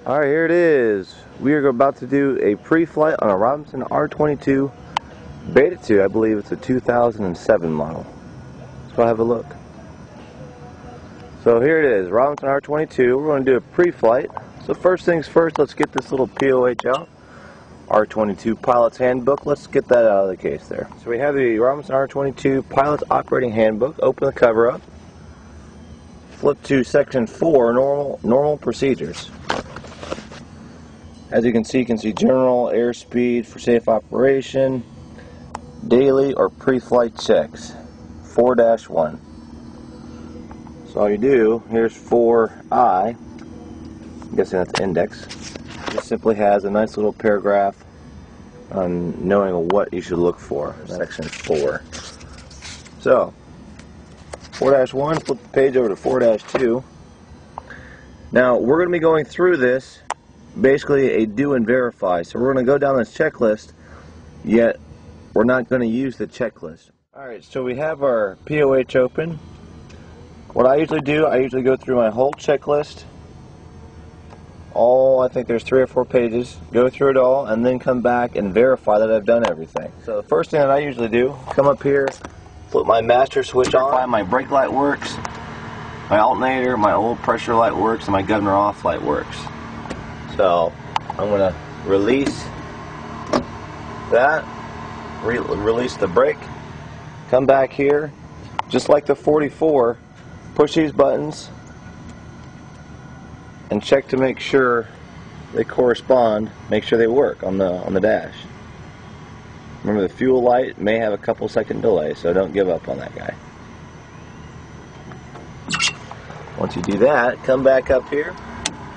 Alright, here it is. We are about to do a pre-flight on a Robinson R22 Beta 2. I believe it's a 2007 model. Let's go have a look. So here it is, Robinson R22. We're going to do a pre-flight. So first things first, let's get this little POH out. R22 Pilot's Handbook. Let's get that out of the case there. So we have the Robinson R22 Pilot's Operating Handbook. Open the cover up. Flip to section 4, normal procedures. As you can see general airspeed for safe operation, daily or pre-flight checks, 4-1. So all you do, here's 4I, I'm guessing that's index. Just simply has a nice little paragraph on knowing what you should look for, section 4. So, 4-1, flip the page over to 4-2. Now, we're going to be going through this basically a do and verify. So we're going to go down this checklist, yet we're not going to use the checklist. Alright, so we have our POH open. What I usually do, I usually go through my whole checklist. I think there's 3 or 4 pages. Go through it all and then come back and verify that I've done everything. So the first thing that I usually do, come up here, flip my master switch on, my brake light works, my alternator, my oil pressure light works, and my governor off light works. So I'm going to release that, release the brake, come back here, just like the 44, push these buttons and check to make sure they correspond, make sure they work on the dash. Remember, the fuel light may have a couple second delay, so don't give up on that guy. Once you do that, come back up here,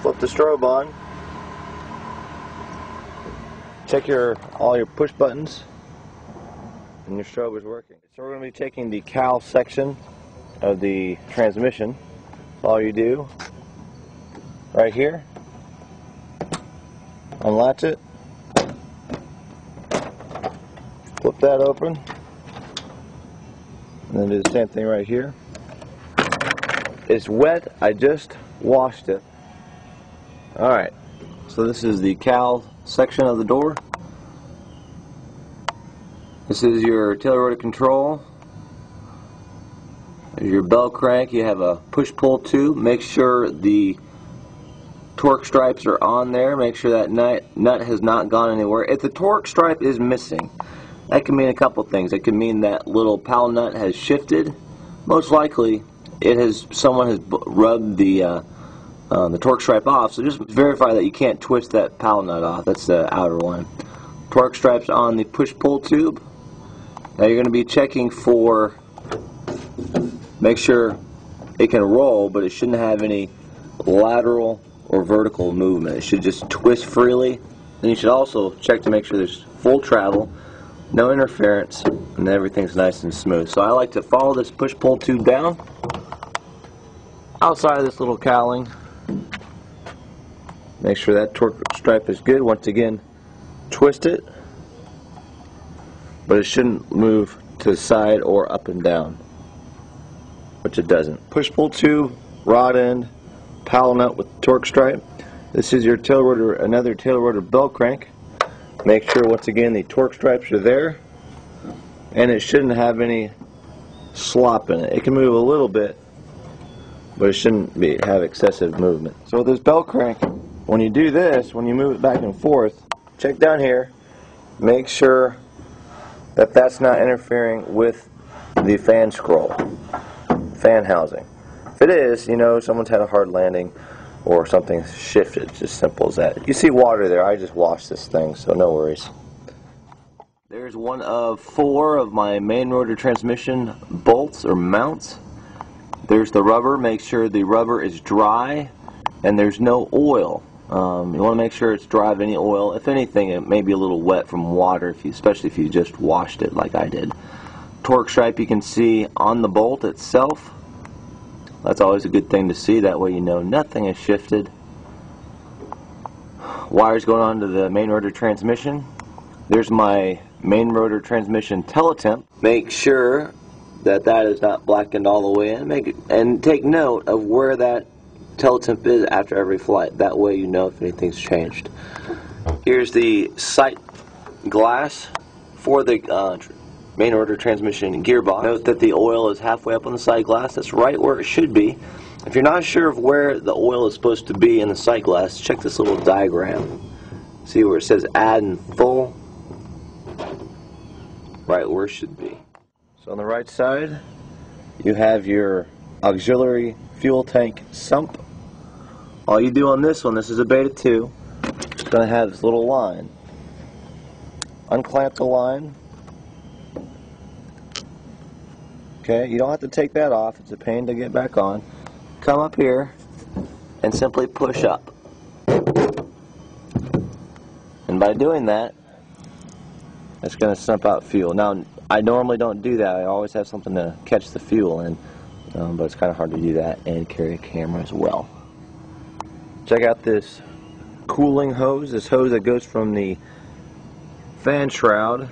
flip the strobe on, check all your push buttons, and your strobe is working. So we're going to be taking the cowl section of the transmission. So all you do, right here, unlatch it, flip that open, and then do the same thing right here. It's wet, I just washed it. Alright, so this is the cowl section of the door. This is your tail rotor control. There's your bell crank. You have a push-pull tube. Make sure the torque stripes are on there. Make sure that nut has not gone anywhere. If the torque stripe is missing, that can mean a couple things. It can mean that little PAL nut has shifted. Most likely, someone has rubbed the torque stripe off. So just verify that you can't twist that PAL nut off. That's the outer one. Torque stripes on the push-pull tube. Now you're going to be checking for, make sure it can roll, but it shouldn't have any lateral or vertical movement. It should just twist freely. And you should also check to make sure there's full travel, no interference, and everything's nice and smooth. So I like to follow this push-pull tube down outside of this little cowling. Make sure that torque stripe is good. Once again, twist it, but it shouldn't move to the side or up and down, which it doesn't. Push-pull tube, rod end, PAL nut with torque stripe. This is your tail rotor, another tail rotor bell crank. Make sure once again the torque stripes are there, and it shouldn't have any slop in it. It can move a little bit, but it shouldn't have excessive movement. So with this bell crank, when you do this, when you move it back and forth, check down here, make sure that that's not interfering with the fan scroll, fan housing. If it is, you know someone's had a hard landing or something's shifted. It's as simple as that. You see water there. I just washed this thing, so no worries. There's one of 4 of my main rotor transmission bolts or mounts. There's the rubber. Make sure the rubber is dry and there's no oil. You want to make sure it's dry of any oil. If anything, it may be a little wet from water, especially if you just washed it like I did. Torque stripe you can see on the bolt itself. That's always a good thing to see. That way you know nothing is shifted. Wires going on to the main rotor transmission. There's my main rotor transmission teletemp. Make sure that that is not blackened all the way in. And take note of where that tail temp is after every flight. That way you know if anything's changed. Here's the sight glass for the main order transmission gearbox. Note that the oil is halfway up on the sight glass. That's right where it should be. If you're not sure of where the oil is supposed to be in the sight glass, check this little diagram. See where it says add and full? Right where it should be. So on the right side, you have your auxiliary fuel tank sump. All you do on this one, this is a Beta 2, it's going to have this little line. Unclamp the line. Okay, you don't have to take that off, it's a pain to get back on. Come up here and simply push up. And by doing that, it's going to sump out fuel. Now, I normally don't do that. I always have something to catch the fuel in, but it's kind of hard to do that and carry a camera as well. Check out this cooling hose. This hose that goes from the fan shroud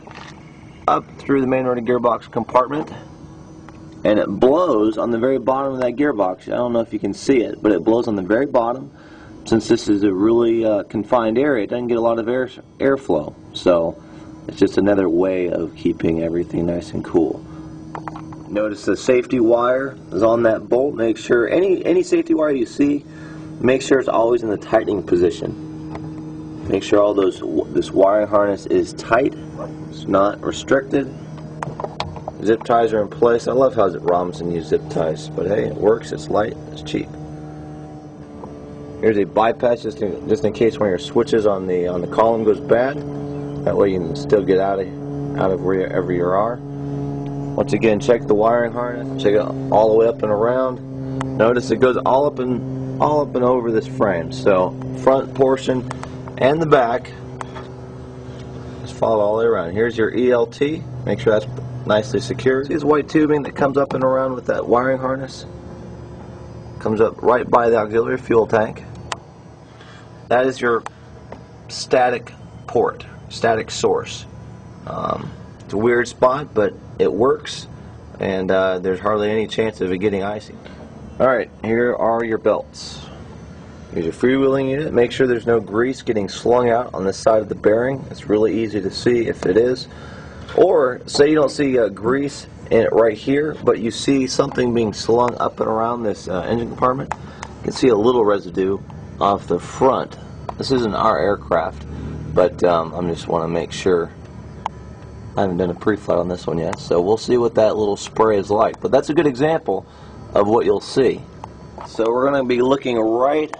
up through the main rotor gearbox compartment, and it blows on the very bottom of that gearbox. I don't know if you can see it, but it blows on the very bottom. Since this is a really confined area, it doesn't get a lot of airflow. So it's just another way of keeping everything nice and cool. Notice the safety wire is on that bolt. Make sure any safety wire you see, make sure it's always in the tightening position. Make sure all this wiring harness is tight. It's not restricted. Zip ties are in place. I love how Robinson used zip ties, but hey, it works. It's light. It's cheap. Here's a bypass just in case one of your switches on the column goes bad. That way you can still get out of wherever you are. Once again, check the wiring harness. Check it all the way up and around. Notice it goes all up and over this frame. So front portion and the back. Just follow all the way around. Here's your ELT. Make sure that's nicely secured. See this white tubing that comes up and around with that wiring harness? Comes up right by the auxiliary fuel tank. That is your static port, static source. It's a weird spot, but it works, and there's hardly any chance of it getting icy. Alright, here are your belts. Here's your freewheeling unit. Make sure there's no grease getting slung out on this side of the bearing. It's really easy to see if it is. Or, say you don't see grease in it right here, but you see something being slung up and around this engine compartment. You can see a little residue off the front. This isn't our aircraft, but I just want to make sure. I haven't done a pre-flight on this one yet, so we'll see what that little spray is like. But that's a good example of what you'll see. So we're going to be looking right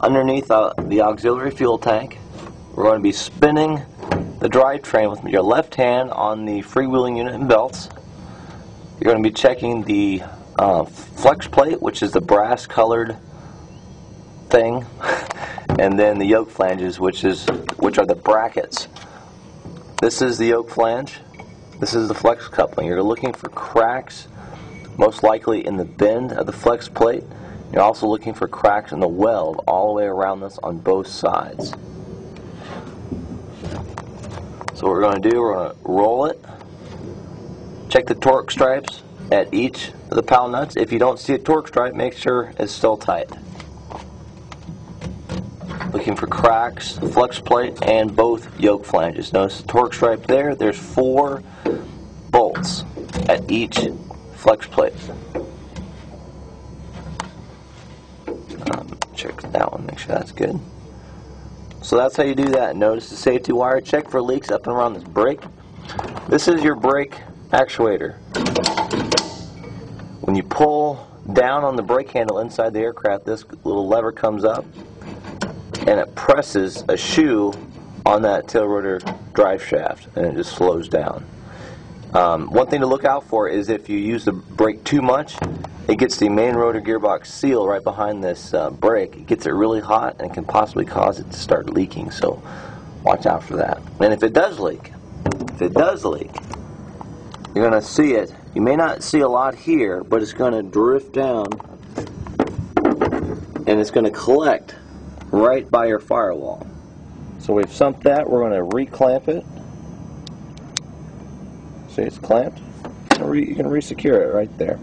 underneath the auxiliary fuel tank. We're going to be spinning the drivetrain with your left hand on the freewheeling unit and belts. You're going to be checking the flex plate, which is the brass colored thing, and then the yoke flanges, which are the brackets. This is the yoke flange. This is the flex coupling. You're looking for cracks, most likely in the bend of the flex plate. You're also looking for cracks in the weld all the way around this on both sides. So what we're going to do, we're going to roll it. Check the torque stripes at each of the paddle nuts. If you don't see a torque stripe, make sure it's still tight. Looking for cracks, the flex plate, and both yoke flanges. Notice the torque stripe there. There's 4 bolts at each flex plate. Check that one, make sure that's good. So that's how you do that. Notice the safety wire. Check for leaks up and around this brake. This is your brake actuator. When you pull down on the brake handle inside the aircraft, this little lever comes up and it presses a shoe on that tail rotor drive shaft, and it just slows down. One thing to look out for is if you use the brake too much, it gets the main rotor gearbox seal right behind this brake. It gets it really hot and can possibly cause it to start leaking, so watch out for that. And if it does leak, you're going to see it. You may not see a lot here, but it's going to drift down and it's going to collect right by your firewall. So we've sumped that. We're going to re-clamp it. See, it's clamped. You can re-secure it right there.